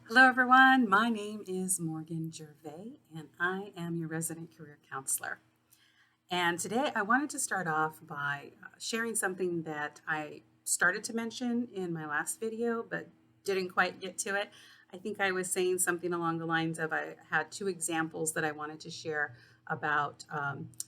Hello, everyone. My name is Morganne Gervais, and I am your resident career counselor. And today I wanted to start off by sharing something that I started to mention in my last video, but didn't quite get to it. I think I was saying something along the lines of I had two examples that I wanted to share about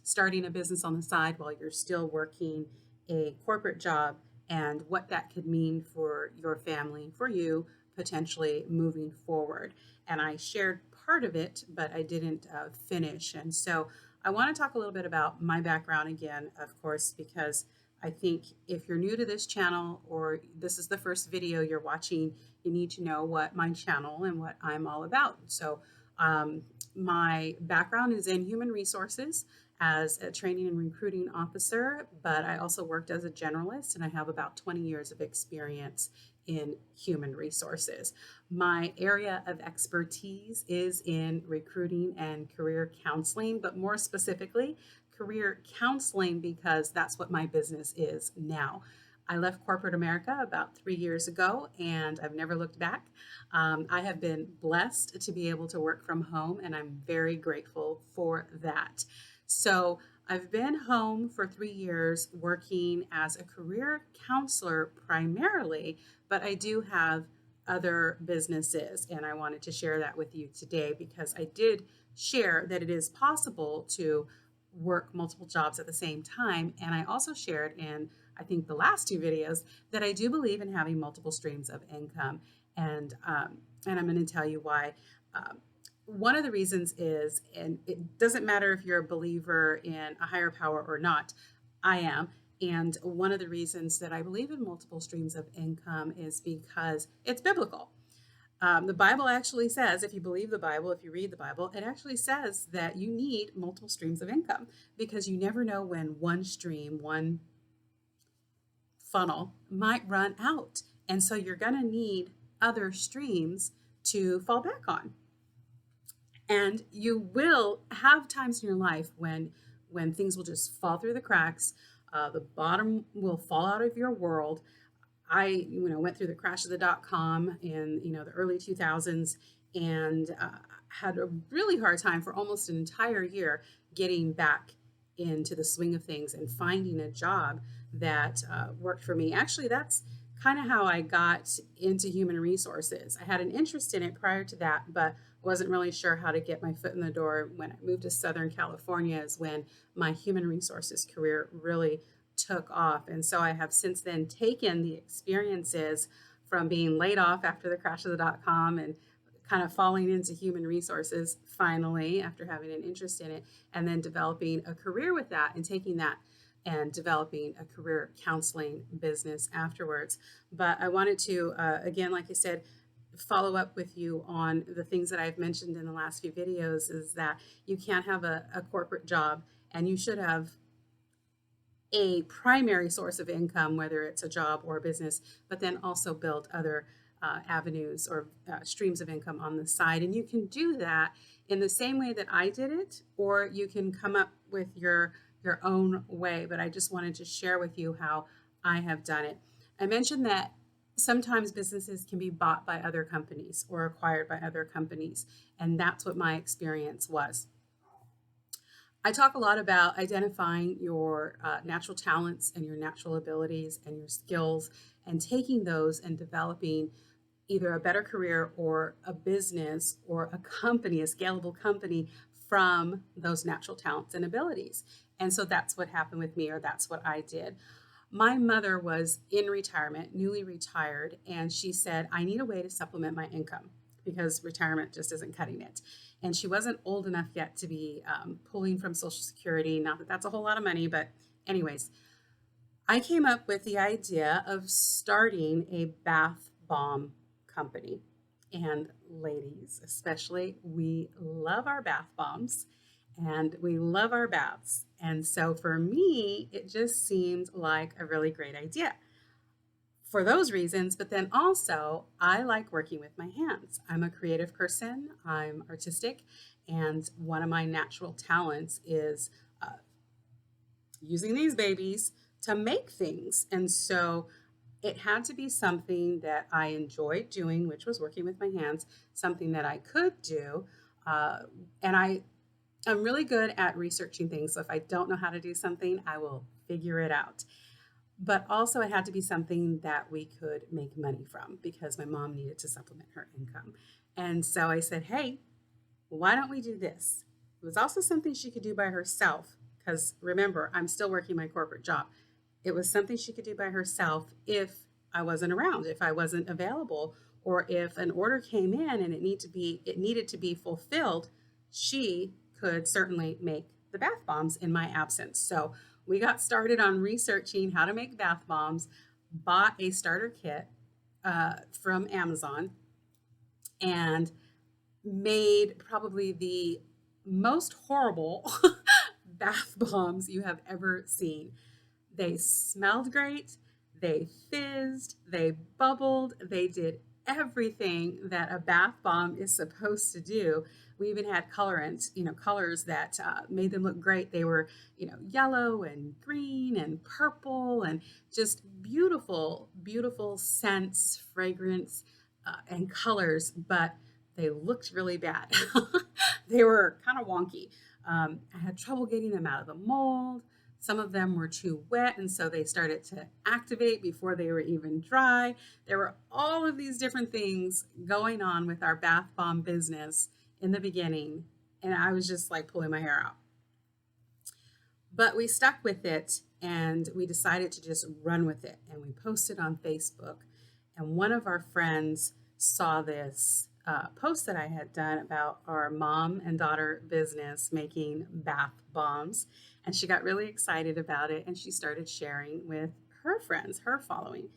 starting a business on the side while you're still working a corporate job and what that could mean for your family, for you, potentially moving forward. And I shared part of it, but I didn't finish. And so I want to talk a little bit about my background again, of course, because I think if you're new to this channel or this is the first video you're watching, you need to know what my channel and what I'm all about. So, um, my background is in human resources as a training and recruiting officer, but I also worked as a generalist and I have about 20 years of experience in human resources. My area of expertise is in recruiting and career counseling, but more specifically, career counseling because that's what my business is now. I left corporate America about 3 years ago and I've never looked back. I have been blessed to be able to work from home and I'm very grateful for that. So, I've been home for 3 years working as a career counselor primarily, but I do have other businesses. And I wanted to share that with you today because I did share that it is possible to work multiple jobs at the same time. And I also shared in, I think, the last two videos that I do believe in having multiple streams of income. And I'm going to tell you why. Um, one of the reasons is, and it doesn't matter if you're a believer in a higher power or not, I am. And one of the reasons that I believe in multiple streams of income is because it's biblical. The Bible actually says, if you believe the Bible, if you read the Bible, it actually says that you need multiple streams of income because you never know when one stream, one funnel might run out. And so you're going to need other streams to fall back on. And you will have times in your life when things will just fall through the cracks. The bottom will fall out of your world. I went through the crash of the .com in the early 2000s and had a really hard time for almost an entire year getting back into the swing of things and finding a job that worked for me. Actually, that's kind of how I got into human resources. I had an interest in it prior to that, but wasn't really sure how to get my foot in the door. When I moved to Southern California is when my human resources career really took off. And so I have since then taken the experiences from being laid off after the crash of the .com and kind of falling into human resources finally after having an interest in it, and then developing a career with that and taking that and developing a career counseling business afterwards. But I wanted to, again, like I said, follow up with you on the things that I've mentioned in the last few videos is that you can't have a corporate job and you should have a primary source of income, whether it's a job or a business, but then also build other avenues or streams of income on the side. And you can do that in the same way that I did it, or you can come up with your own way. But I just wanted to share with you how I have done it. I mentioned that sometimes businesses can be bought by other companies or acquired by other companies, and that's what my experience was. I talk a lot about identifying your natural talents and your natural abilities and your skills and taking those and developing either a better career or a business or a company, a scalable company from those natural talents and abilities. And so that's what happened with me, or that's what I did. My mother was in retirement, newly retired, and she said, I need a way to supplement my income because retirement just isn't cutting it. And she wasn't old enough yet to be pulling from Social Security. Not that that's a whole lot of money, but, anyways, I came up with the idea of starting a bath bomb company. And ladies, especially, we love our bath bombs and we love our baths. And so for me, it just seemed like a really great idea for those reasons, but then also I like working with my hands. I'm a creative person, I'm artistic, and one of my natural talents is using these babies to make things. And so It had to be something that I enjoyed doing, which was working with my hands, something that I could do. Uh, and I'm really good at researching things. So if I don't know how to do something, I will figure it out. But also, it had to be something that we could make money from because my mom needed to supplement her income. And so I said, hey, why don't we do this? It was also something she could do by herself because remember, I'm still working my corporate job. It was something she could do by herself if I wasn't around, if I wasn't available, or if an order came in and it needed to be fulfilled, she could certainly make the bath bombs in my absence. So we got started on researching how to make bath bombs, bought a starter kit from Amazon, and made probably the most horrible bath bombs you have ever seen. They smelled great, they fizzed, they bubbled, they did everything that a bath bomb is supposed to do. We even had colorants, colors that made them look great. They were, yellow and green and purple and just beautiful, beautiful scents, fragrance, and colors, but they looked really bad. They were kind of wonky. I had trouble getting them out of the mold. Some of them were too wet, and so they started to activate before they were even dry. There were all of these different things going on with our bath bomb business in the beginning, and I was just like pulling my hair out. But we stuck with it, and we decided to just run with it, and we posted on Facebook. And one of our friends saw this post that I had done about our mom and daughter business making bath bombs. And she got really excited about it. And she started sharing with her friends, her following.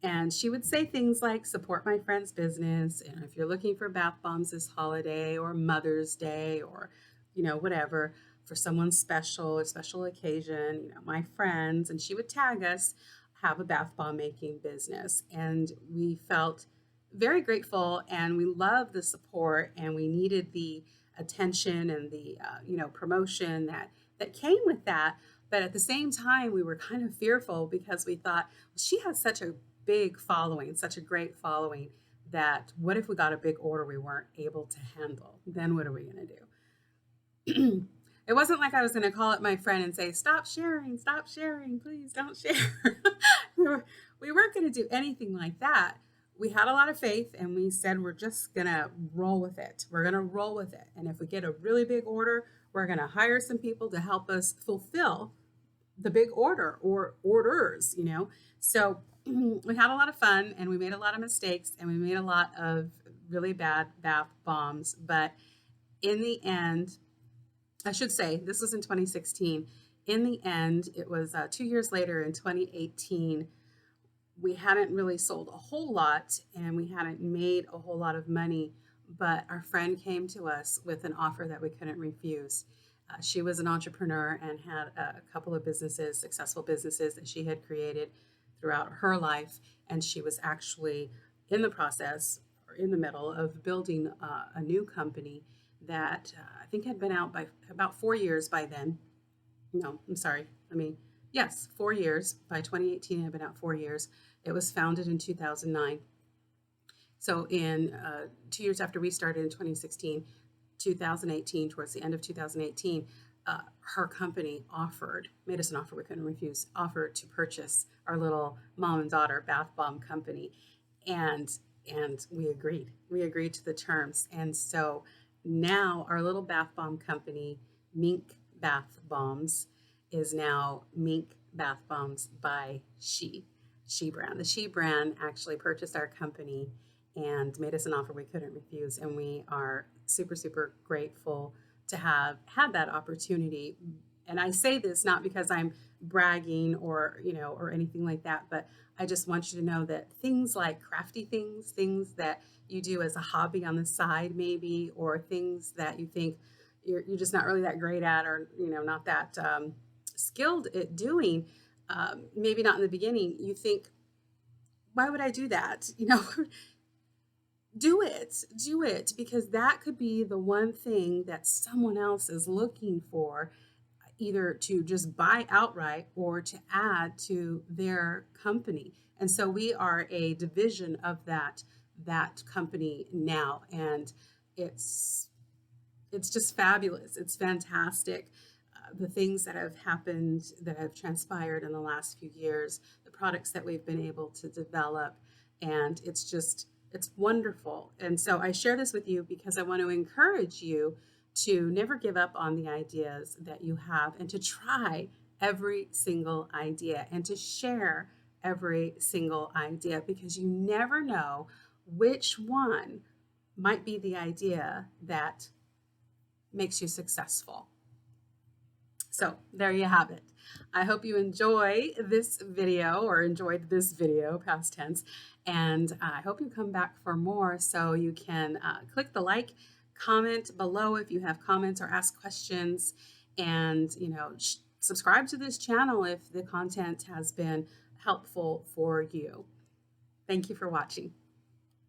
And she would say things like, support my friend's business. And if you're looking for bath bombs this holiday or Mother's Day or, whatever, for someone special, a special occasion, my friends. And she would tag us, have a bath bomb making business. And we felt very grateful and we loved the support and we needed the attention and the promotion that came with that. But at the same time, we were kind of fearful because we thought, well, she has such a big following, such a great following, that what if we got a big order we weren't able to handle? Then what are we going to do? It wasn't like I was going to call up my friend and say, stop sharing, please don't share. We weren't going to do anything like that. We had a lot of faith and we said, we're just going to roll with it. We're going to roll with it. And if we get a really big order, we're going to hire some people to help us fulfill the big order or orders, So we had a lot of fun and we made a lot of mistakes and we made a lot of really bad bath bombs. But in the end, I should say, this was in 2016. In the end, it was 2 years later in 2018. We hadn't really sold a whole lot and we hadn't made a whole lot of money, but our friend came to us with an offer that we couldn't refuse. She was an entrepreneur and had a couple of businesses, successful businesses that she had created throughout her life. And she was actually in the process or in the middle of building a new company that I think had been out by about 4 years by then. No, I'm sorry. Yes, 4 years. By 2018, it had been out 4 years. It was founded in 2009. So in 2 years after we started in 2016, 2018, towards the end of 2018, her company made us an offer we couldn't refuse, offered to purchase our little mom and daughter bath bomb company. And we agreed. We agreed to the terms. And so now our little bath bomb company, Mink Bath Bombs, is now Mink Bath Bombs by She brand. The She brand actually purchased our company and made us an offer we couldn't refuse. And we are super, super grateful to have had that opportunity. And I say this not because I'm bragging or anything like that, but I just want you to know that things like crafty things that you do as a hobby on the side maybe, or things that you think you're just not really that great at, or not that skilled at doing, maybe not in the beginning, you think, why would I do that? Do it, because that could be the one thing that someone else is looking for. either to just buy outright or to add to their company. And so we are a division of that company now, and it's it's just fabulous. It's fantastic. The things that have happened, that have transpired in the last few years, the products that we've been able to develop, and it's wonderful. And so I share this with you because I want to encourage you to never give up on the ideas that you have and to try every single idea and to share every single idea, because you never know which one might be the idea that makes you successful. So there you have it. I hope you enjoy this video, or enjoyed this video, past tense, and I hope you come back for more. So you can click the like, comment below if you have comments or ask questions, and subscribe to this channel if the content has been helpful for you. Thank you for watching.